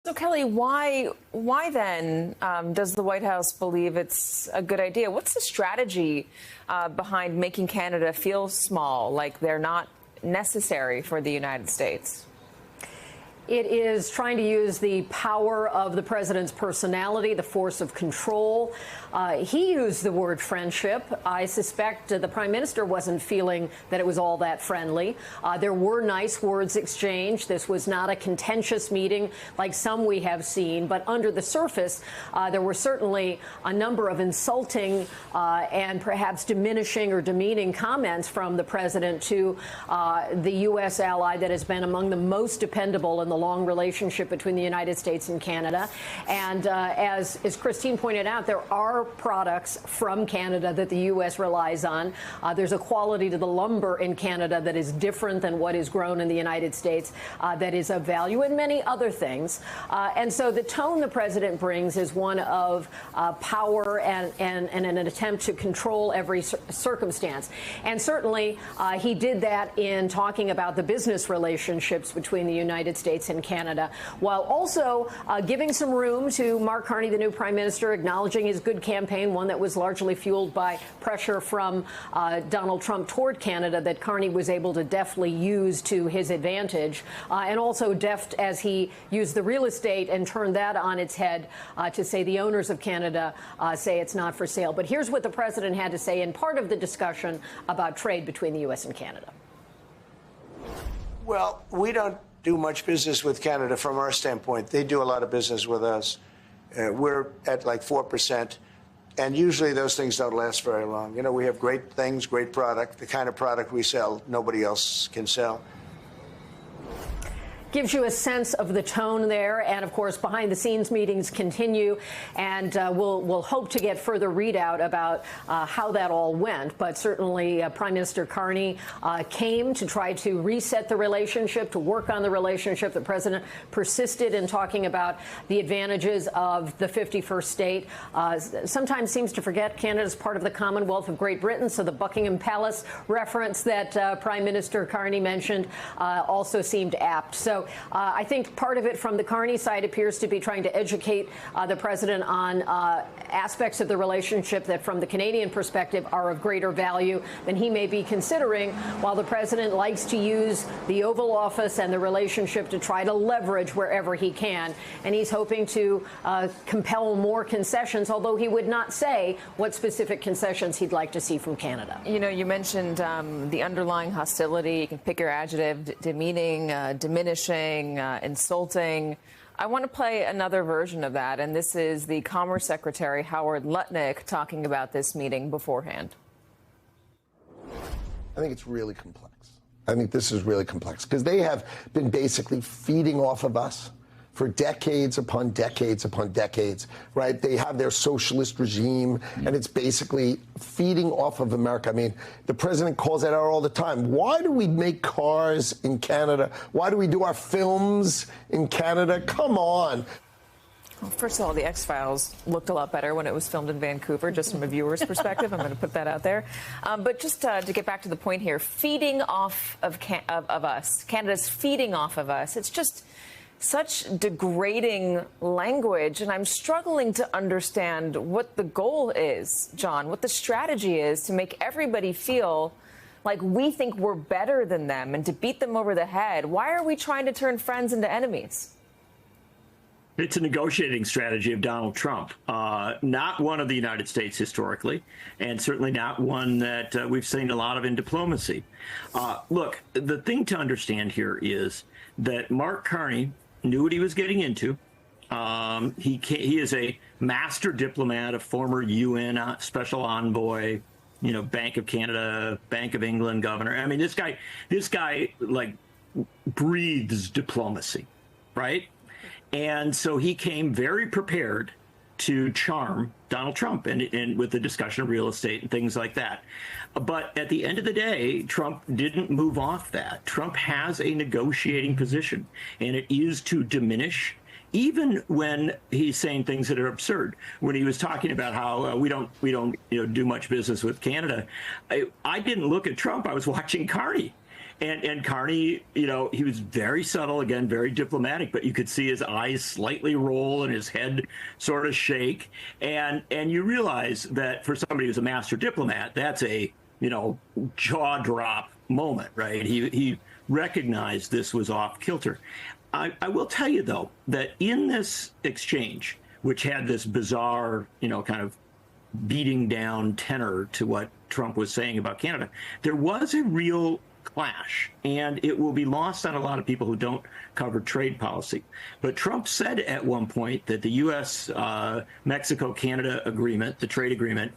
So, Kelly, why then does the White House believe it's a good idea? What's the strategy behind making Canada feel small, like they're not necessary for the United States? It is trying to use the power of the president's personality, the force of control. He used the word friendship. I suspect the prime minister wasn't feeling that it was all that friendly. There were nice words exchanged. This was not a contentious meeting like some we have seen. But under the surface, there were certainly a number of insulting and perhaps diminishing or demeaning comments from the president to the U.S. ally that has been among the most dependable in the long relationship between the United States and Canada. And as Christine pointed out, there are products from Canada that the U.S. relies on. There's a quality to the lumber in Canada that is different than what is grown in the United States that is of value, and many other things. And so the tone the president brings is one of power and an attempt to control every circumstance. And certainly he did that in talking about the business relationships between the United States and Canada, while also giving some room to Mark Carney, the new prime minister, acknowledging his good campaign, one that was largely fueled by pressure from Donald Trump toward Canada that Carney was able to deftly use to his advantage, and also deft as he used the real estate and turned that on its head to say the owners of Canada say it's not for sale. But here's what the president had to say in part of the discussion about trade between the U.S. and Canada. Well, we don't do much business with Canada from our standpoint. They do a lot of business with us. We're at like 4%. And usually those things don't last very long. You know, we have great things, great product. The kind of product we sell, nobody else can sell. Gives you a sense of the tone there. And, of course, behind-the-scenes meetings continue. And we'll hope to get further readout about how that all went. But certainly Prime Minister Carney came to try to reset the relationship, to work on the relationship. The president persisted in talking about the advantages of the 51st state. Sometimes seems to forget Canada's part of the Commonwealth of Great Britain. So the Buckingham Palace reference that Prime Minister Carney mentioned also seemed apt. So I think part of it from the Carney side appears to be trying to educate the president on aspects of the relationship that from the Canadian perspective are of greater value than he may be considering, while the president likes to use the Oval Office and the relationship to try to leverage wherever he can. And he's hoping to compel more concessions, although he would not say what specific concessions he'd like to see from Canada. You know, you mentioned the underlying hostility. You can pick your adjective: demeaning, diminishing, insulting. I want to play another version of that, and this is the Commerce Secretary Howard Lutnick talking about this meeting beforehand. I think it's really complex. I think this is really complex because they have been basically feeding off of us for decades upon decades upon decades, right? They have their socialist regime, and it's basically feeding off of America. I mean, the president calls that out all the time. Why do we make cars in Canada? Why do we do our films in Canada? Come on. Well, first of all, the X-Files looked a lot better when it was filmed in Vancouver, just from a viewer's perspective. I'm going to put that out there. But just to get back to the point here, feeding off of us, Canada's feeding off of us. It's just such degrading language, and I'm struggling to understand what the goal is, John, what the strategy is to make everybody feel like we think we're better than them and to beat them over the head. Why are we trying to turn friends into enemies? It's a negotiating strategy of Donald Trump, not one of the United States historically, and certainly not one that we've seen a lot of in diplomacy. Look, the thing to understand here is that Mark Carney knew what he was getting into. He is a master diplomat, a former UN special envoy, you know, Bank of Canada, Bank of England governor. I mean, this guy like breathes diplomacy, right? And so he came very prepared to charm Donald Trump and with the discussion of real estate and things like that. But at the end of the day, Trump didn't move off that. Trump has a negotiating position, and it is to diminish, even when he's saying things that are absurd. When he was talking about how we don't do much business with Canada, I didn't look at Trump. I was watching Carney. And Carney, he was very subtle, again, very diplomatic, but you could see his eyes slightly roll and his head sort of shake. And you realize that for somebody who's a master diplomat, that's a, jaw drop moment, right? He recognized this was off kilter. I will tell you, though, that in this exchange, which had this bizarre, kind of beating down tenor to what Trump was saying about Canada, there was a real clash, and it will be lost on a lot of people who don't cover trade policy. But Trump said at one point that the U.S. Mexico-Canada agreement, the trade agreement,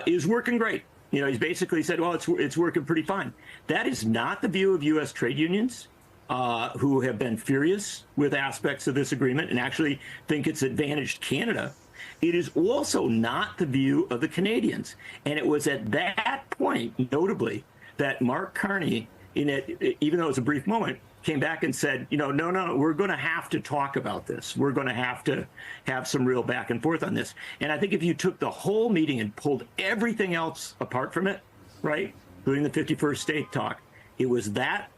is working great. He's basically said, well, it's working pretty fine. That is not the view of U.S. trade unions, who have been furious with aspects of this agreement and actually think it's advantaged Canada. It is also not the view of the Canadians. And it was at that point, notably, that Mark Carney, even though it was a brief moment, came back and said, no, we're going to have to talk about this. We're going to have some real back and forth on this. And I think if you took the whole meeting and pulled everything else apart from it, right, including the 51st state talk, it was that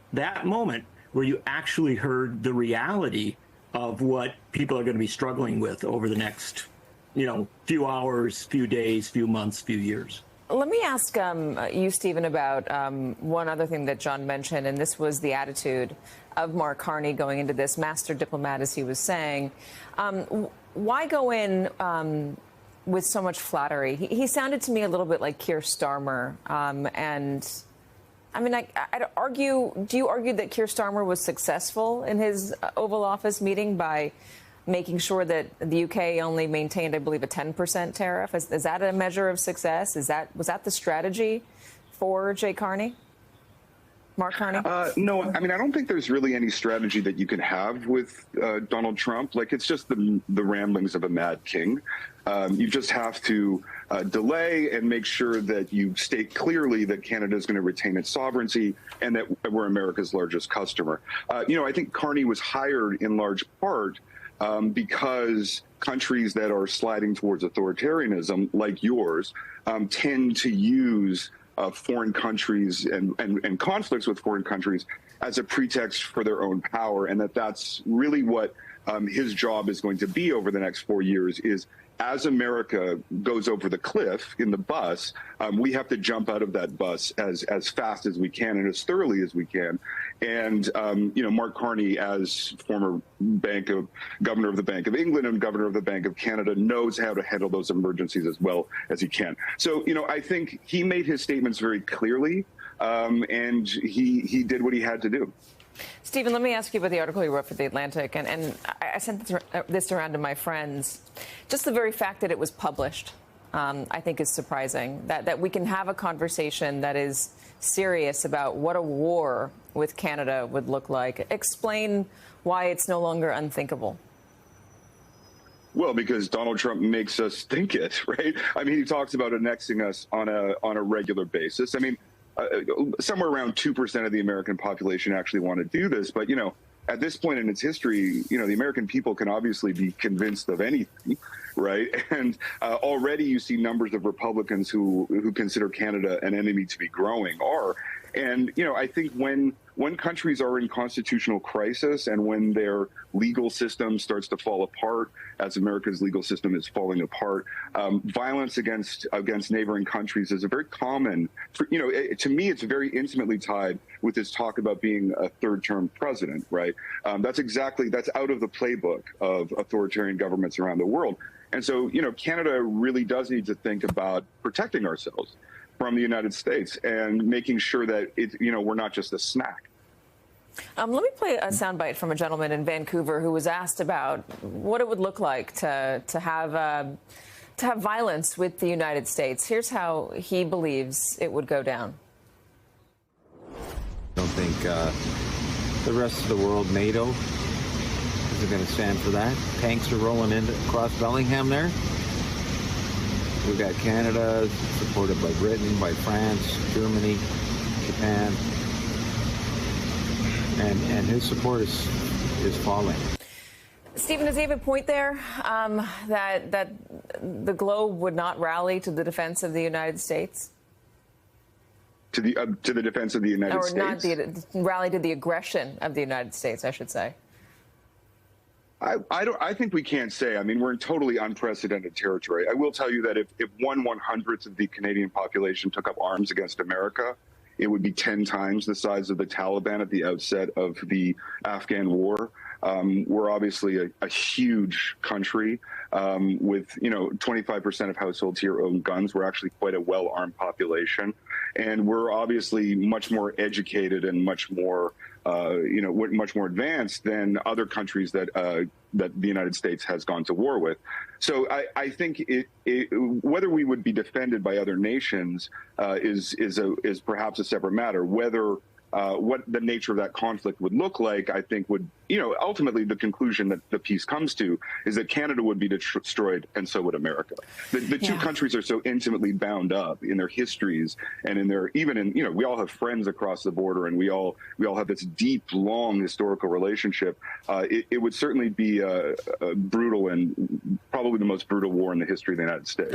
moment where you actually heard the reality of what people are going to be struggling with over the next, few hours, few days, few months, few years. Let me ask you, Stephen, about one other thing that John mentioned, and this was the attitude of Mark Carney going into this, master diplomat, as he was saying. Why go in with so much flattery? He sounded to me a little bit like Keir Starmer. And, I mean, I'd argue, do you argue that Keir Starmer was successful in his Oval Office meeting by making sure that the UK only maintained, I believe, a 10% tariff? Is that a measure of success? Was that the strategy for Jay Carney? Mark Carney? No, I mean, I don't think there's really any strategy that you can have with Donald Trump. Like, it's just the ramblings of a mad king. You just have to delay and make sure that you state clearly that Canada is going to retain its sovereignty and that we're America's largest customer. I think Carney was hired in large part because countries that are sliding towards authoritarianism, like yours, tend to use foreign countries and conflicts with foreign countries as a pretext for their own power, and that's really what his job is going to be over the next 4 years. Is as America goes over the cliff in the bus, we have to jump out of that bus as fast as we can and as thoroughly as we can. And, Mark Carney, as former governor of the Bank of England and governor of the Bank of Canada, knows how to handle those emergencies as well as he can. So, I think he made his statements very clearly, and he did what he had to do. Stephen, let me ask you about the article you wrote for The Atlantic, and I sent this around to my friends. Just the very fact that it was published, I think, is surprising. That we can have a conversation that is serious about what a war with Canada would look like. Explain why it's no longer unthinkable. Well, because Donald Trump makes us think it, right? I mean, he talks about annexing us on a regular basis. I mean, somewhere around 2% of the American population actually want to do this. But, at this point in its history, the American people can obviously be convinced of anything, right? And already you see numbers of Republicans who consider Canada an enemy to be growing are. And, I think when countries are in constitutional crisis and when their legal system starts to fall apart, as America's legal system is falling apart, violence against neighboring countries is a very common, to me, it's very intimately tied with this talk about being a third-term president, right? That's out of the playbook of authoritarian governments around the world. And so, Canada really does need to think about protecting ourselves from the United States and making sure that we're not just a snack. Let me play a soundbite from a gentleman in Vancouver who was asked about what it would look like to have violence with the United States. Here's how he believes it would go down. I don't think the rest of the world, NATO, isn't going to stand for that. Tanks are rolling in across Bellingham there. We've got Canada, supported by Britain, by France, Germany, Japan. And his support is falling. Stephen, does he have a point there that the globe would not rally to the defense of the United States? to the defense of the United States? Or not rally to the aggression of the United States, I should say. I think we can't say. I mean, we're in totally unprecedented territory. I will tell you that if 1/100th of the Canadian population took up arms against America, it would be 10 times the size of the Taliban at the outset of the Afghan war. We're obviously a huge country with, 25% of households here own guns. We're actually quite a well-armed population. And we're obviously much more educated and much more, much more advanced than other countries that the United States has gone to war with. So I think whether we would be defended by other nations is perhaps a separate matter. Whether what the nature of that conflict would look like, I think would, ultimately the conclusion that the peace comes to is that Canada would be destroyed and so would America. The two countries are so intimately bound up in their histories and in their, we all have friends across the border and we all have this deep, long historical relationship. It would certainly be a brutal and probably the most brutal war in the history of the United States.